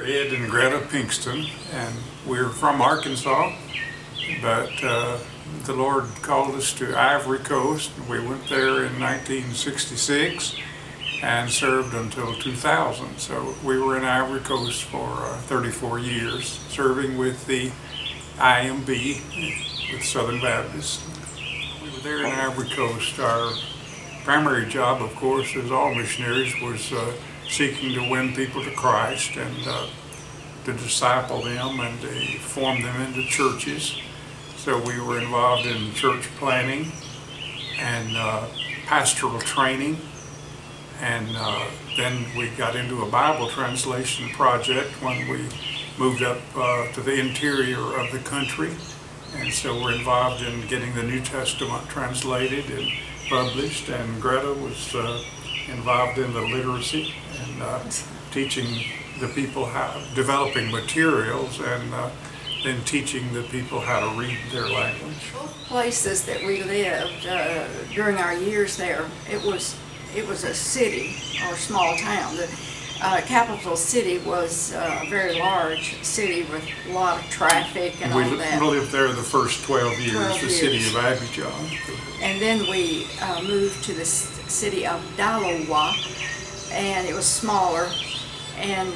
We're Ed and Greta Pinkston, and we're from Arkansas, but the Lord called us to Ivory Coast. We went there in 1966 and served until 2000. So we were in Ivory Coast for 34 years, serving with the IMB, with Southern Baptist. We were there in Ivory Coast. Our primary job, of course, as all missionaries, was seeking to win people to Christ and to disciple them and to form them into churches. So we were involved in church planning and pastoral training, and then we got into a Bible translation project when we moved up to the interior of the country. And so we're involved in getting the New Testament translated and published, and Greta was involved in the literacy and teaching the people how, developing materials, and then teaching the people how to read their language. Both places that we lived during our years there, it was a city or small town. The capital city was a very large city with a lot of traffic and all that. We lived there the first 12 years, the city of Abidjan. And then we moved to the city of Dalowa, and it was smaller, and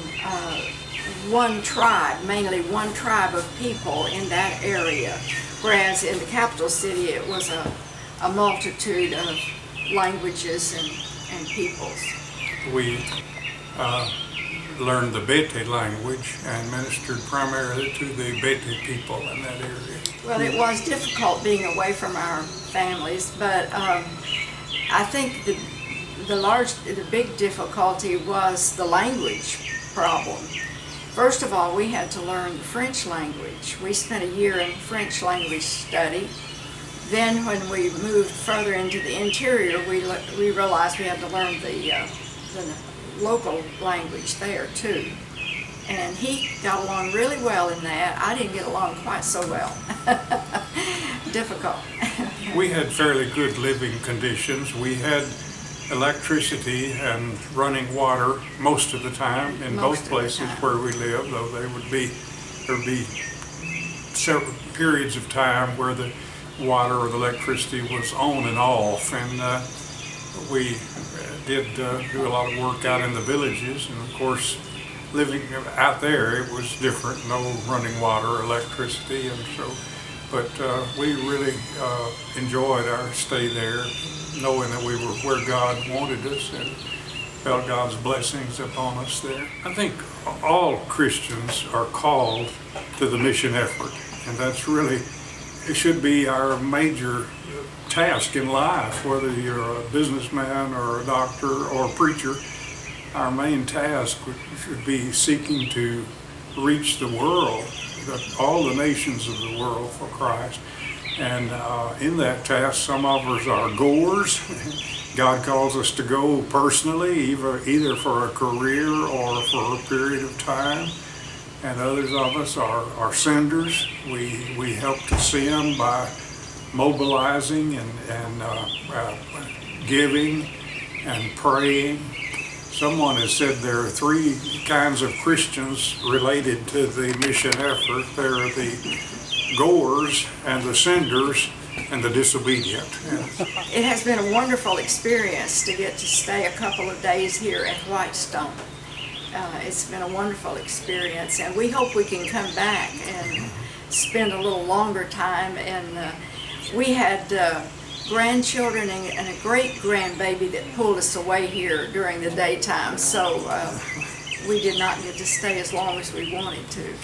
one tribe, mainly one tribe of people in that area, whereas in the capital city it was a multitude of languages and peoples. We learned the Bete language and ministered primarily to the Bete people in that area. Well, it was difficult being away from our families, but I think the big difficulty was the language problem. First of all, we had to learn the French language. We spent a year in French language study. Then when we moved further into the interior, we realized we had to learn the local language there too. And he got along really well in that. I didn't get along quite so well. Difficult. We had fairly good living conditions. We had electricity and running water most of the time in both places where we lived, though there would be several periods of time where the water or the electricity was on and off, and we did do a lot of work out in the villages, and of course living out there it was different, no running water, electricity, and so, but we really enjoyed our stay there, knowing that we were where God wanted us and felt God's blessings upon us there. I think all Christians are called to the mission effort, and that's really, it should be our major task in life, whether you're a businessman or a doctor or a preacher. Our main task should be seeking to reach the world, all the nations of the world for Christ. And in that task, some of us are goers. God calls us to go personally, either for a career or for a period of time. And others of us are senders. We help to send by mobilizing and giving and praying. Someone has said there are three kinds of Christians related to the mission effort. There are the goers and the senders and the disobedient. It has been a wonderful experience to get to stay a couple of days here at Whitestone. It's been a wonderful experience, and we hope we can come back and spend a little longer time. And we had grandchildren and a great-grandbaby that pulled us away here during the daytime, so we did not get to stay as long as we wanted to.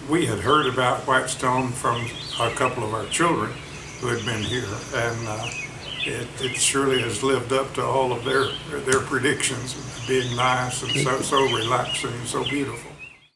We had heard about Whitestone from a couple of our children who had been here, and it surely has lived up to all of their predictions, being nice and so relaxing and so beautiful.